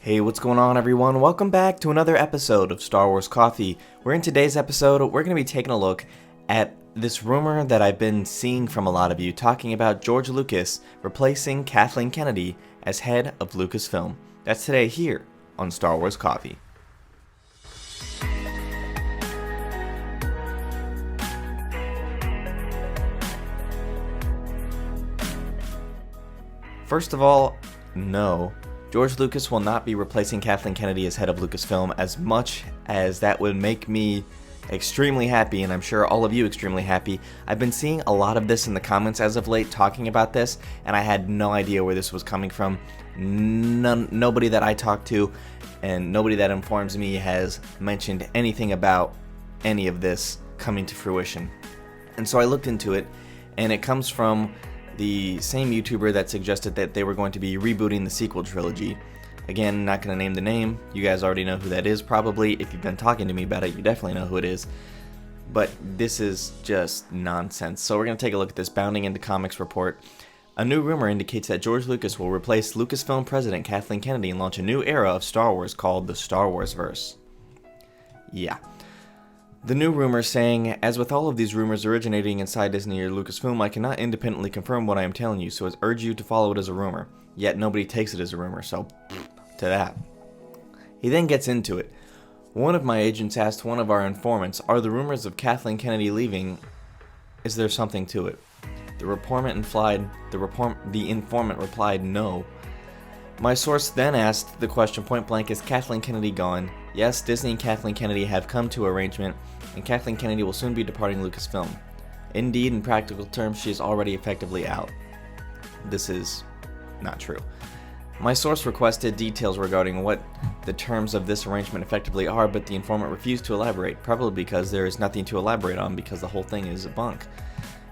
Hey, what's going on, everyone? Welcome back to another episode of Star Wars Coffee, where in today's episode, we're going to be taking a look at this rumor that I've been seeing from a lot of you talking about George Lucas replacing Kathleen Kennedy as head of Lucasfilm. That's today here on Star Wars Coffee. First of all, no. George Lucas will not be replacing Kathleen Kennedy as head of Lucasfilm, as much as that would make me extremely happy, and I'm sure all of you extremely happy. I've been seeing a lot of this in the comments as of late talking about this, and I had no idea where this was coming from. Nobody that I talk to and nobody that informs me has mentioned anything about any of this coming to fruition. And so I looked into it, and it comes from the same YouTuber that suggested that they were going to be rebooting the sequel trilogy. Again, not going to name the name. You guys already know who that is probably. If you've been talking to me about it, you definitely know who it is. But this is just nonsense. So we're going to take a look at this Bounding into Comics report. A new rumor indicates that George Lucas will replace Lucasfilm president Kathleen Kennedy and launch a new era of Star Wars called the Star Wars verse. Yeah. The new rumor saying, as with all of these rumors originating inside Disney or Lucasfilm, I cannot independently confirm what I am telling you, so I urge you to follow it as a rumor. Yet nobody takes it as a rumor, so to that. He then gets into it. One of my agents asked one of our informants, are the rumors of Kathleen Kennedy leaving, is there something to it? The informant replied, no. My source then asked the question point blank, is Kathleen Kennedy gone? Yes, Disney and Kathleen Kennedy have come to arrangement, and Kathleen Kennedy will soon be departing Lucasfilm. Indeed, in practical terms, she is already effectively out. This is not true. My source requested details regarding what the terms of this arrangement effectively are, but the informant refused to elaborate, probably because there is nothing to elaborate on because the whole thing is a bunk.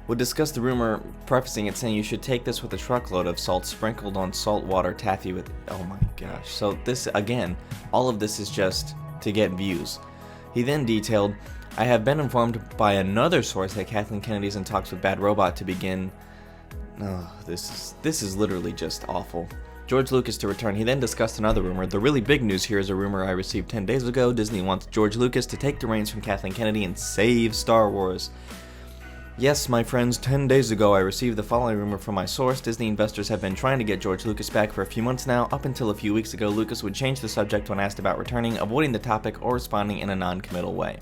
Would discuss the rumor, prefacing it saying you should take this with a truckload of salt sprinkled on saltwater taffy with... Oh my gosh. So this, again, all of this is just to get views. He then detailed, I have been informed by another source that Kathleen Kennedy is in talks with Bad Robot to begin... Oh, this is literally just awful. George Lucas to return. He then discussed another rumor. The really big news here is a rumor I received 10 days ago. Disney wants George Lucas to take the reins from Kathleen Kennedy and save Star Wars. Yes, my friends, 10 days ago I received the following rumor from my source. Disney investors have been trying to get George Lucas back for a few months now. Up until a few weeks ago, Lucas would change the subject when asked about returning, avoiding the topic or responding in a non-committal way.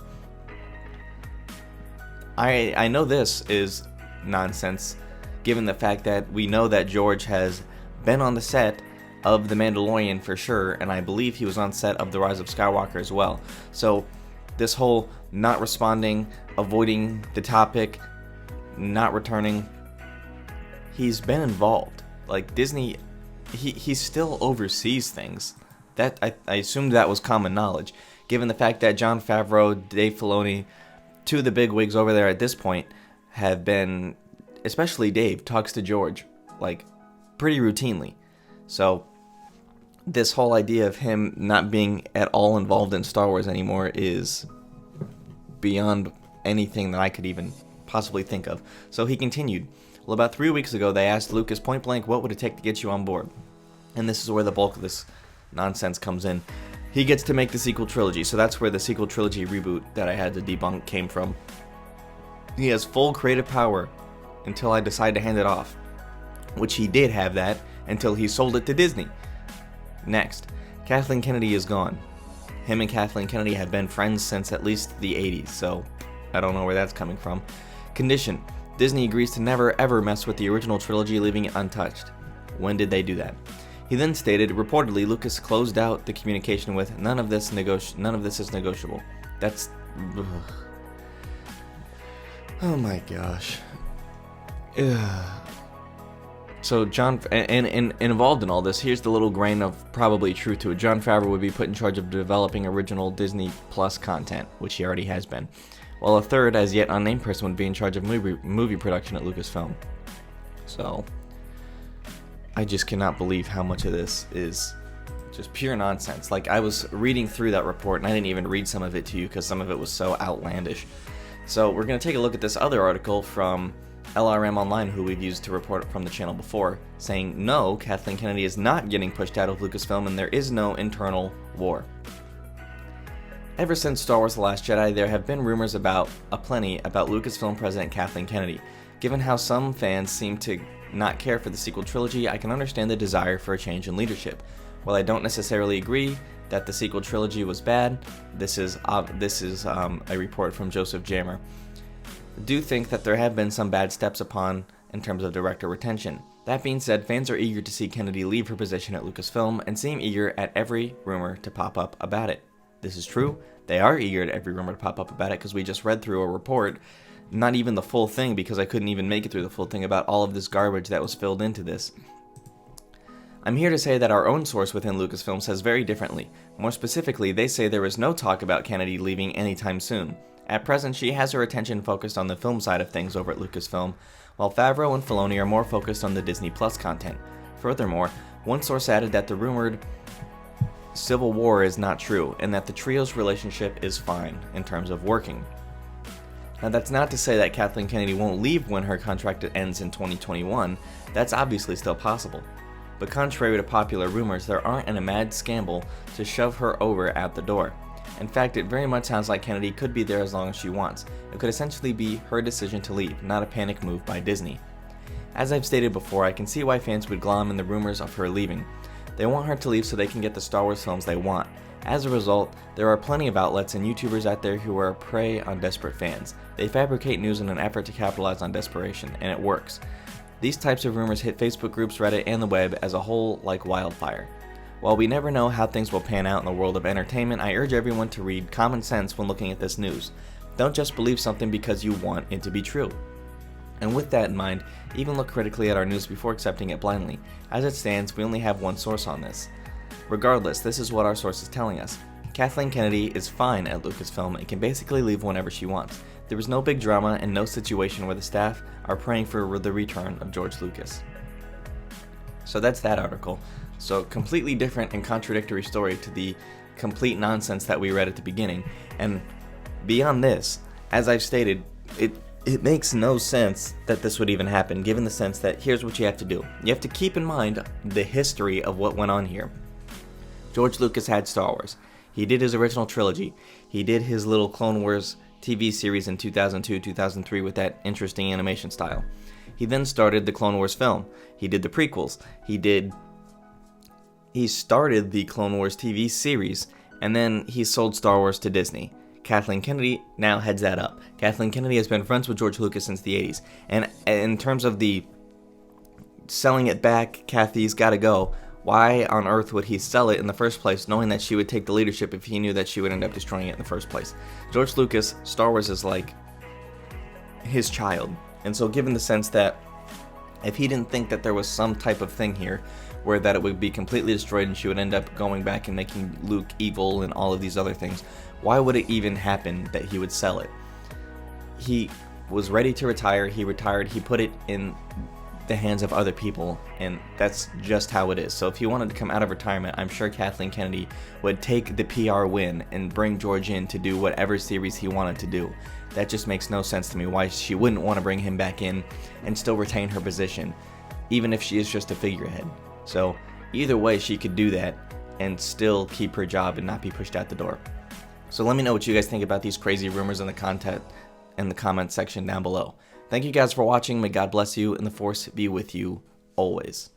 I know this is nonsense, given the fact that we know that George has been on the set of The Mandalorian for sure, and I believe he was on set of The Rise of Skywalker as well. So this whole not responding, avoiding the topic, not returning, he's been involved. Like Disney, he still oversees things. That I assumed that was common knowledge, given the fact that Jon Favreau, Dave Filoni, two of the big wigs over there at this point, have been, especially Dave, talks to George like pretty routinely. So this whole idea of him not being at all involved in Star Wars anymore is beyond anything that I could even possibly think of. So he continued, well, about 3 weeks ago they asked Lucas point blank, what would it take to get you on board? And this is where the bulk of this nonsense comes in. He gets to make the sequel trilogy, so that's where the sequel trilogy reboot that I had to debunk came from. He has full creative power until I decide to hand it off, which he did have that until he sold it to Disney. Next, Kathleen Kennedy is gone. Him and Kathleen Kennedy have been friends since at least the 80s, so I don't know where that's coming from. Condition: Disney agrees to never ever mess with the original trilogy, leaving it untouched. When did they do that? He then stated, reportedly, Lucas closed out the communication with, none of this is negotiable. That's... Ugh. Oh my gosh. Ugh. So John, and involved in all this, here's the little grain of probably truth to it. Jon Favreau would be put in charge of developing original Disney Plus content, which he already has been, while a third, as yet unnamed person, would be in charge of movie production at Lucasfilm. So I just cannot believe how much of this is just pure nonsense. Like, I was reading through that report, and I didn't even read some of it to you because some of it was so outlandish. So we're going to take a look at this other article from LRM Online, who we've used to report from the channel before, saying no, Kathleen Kennedy is not getting pushed out of Lucasfilm and there is no internal war. Ever since Star Wars The Last Jedi, there have been rumors aplenty about Lucasfilm President Kathleen Kennedy. Given how some fans seem to not care for the sequel trilogy, I can understand the desire for a change in leadership. While I don't necessarily agree that the sequel trilogy was bad, this is a report from Joseph Jammer. Do think that there have been some bad steps upon in terms of director retention. That being said, fans are eager to see Kennedy leave her position at Lucasfilm and seem eager at every rumor to pop up about it. This is true. They are eager at every rumor to pop up about it because we just read through a report, not even the full thing because I couldn't even make it through the full thing, about all of this garbage that was filled into this. I'm here to say that our own source within Lucasfilm says very differently. More specifically, they say there is no talk about Kennedy leaving anytime soon. At present, she has her attention focused on the film side of things over at Lucasfilm, while Favreau and Filoni are more focused on the Disney Plus content. Furthermore, one source added that the rumored civil war is not true, and that the trio's relationship is fine in terms of working. Now, that's not to say that Kathleen Kennedy won't leave when her contract ends in 2021. That's obviously still possible. But contrary to popular rumors, there aren't a mad scandal to shove her over at the door. In fact, it very much sounds like Kennedy could be there as long as she wants. It could essentially be her decision to leave, not a panic move by Disney. As I've stated before, I can see why fans would glom in the rumors of her leaving. They want her to leave so they can get the Star Wars films they want. As a result, there are plenty of outlets and YouTubers out there who are prey on desperate fans. They fabricate news in an effort to capitalize on desperation, and it works. These types of rumors hit Facebook groups, Reddit, and the web as a whole like wildfire. While we never know how things will pan out in the world of entertainment, I urge everyone to read common sense when looking at this news. Don't just believe something because you want it to be true. And with that in mind, even look critically at our news before accepting it blindly. As it stands, we only have one source on this. Regardless, this is what our source is telling us. Kathleen Kennedy is fine at Lucasfilm and can basically leave whenever she wants. There was no big drama and no situation where the staff are praying for the return of George Lucas. So that's that article. So completely different and contradictory story to the complete nonsense that we read at the beginning. And beyond this, as I've stated, it makes no sense that this would even happen, given the sense that here's what you have to do. You have to keep in mind the history of what went on here. George Lucas had Star Wars. He did his original trilogy. He did his little Clone Wars TV series in 2002, 2003 with that interesting animation style. He then started the Clone Wars film. He did the prequels. He started the Clone Wars TV series, and then he sold Star Wars to Disney. Kathleen Kennedy now heads that up. Kathleen Kennedy has been friends with George Lucas since the 80s. And in terms of the selling it back, Kathy's gotta go, why on earth would he sell it in the first place, knowing that she would take the leadership if he knew that she would end up destroying it in the first place? George Lucas, Star Wars is like his child. And so given the sense that if he didn't think that there was some type of thing here where that it would be completely destroyed and she would end up going back and making Luke evil and all of these other things, why would it even happen that he would sell it? He was ready to retire, he retired, he put it in the hands of other people, and that's just how it is. So if he wanted to come out of retirement, I'm sure Kathleen Kennedy would take the PR win and bring George in to do whatever series he wanted to do. That just makes no sense to me why she wouldn't want to bring him back in and still retain her position, even if she is just a figurehead. So either way, she could do that and still keep her job and not be pushed out the door. So let me know what you guys think about these crazy rumors in the comment section down below. Thank you guys for watching. May God bless you and the Force be with you always.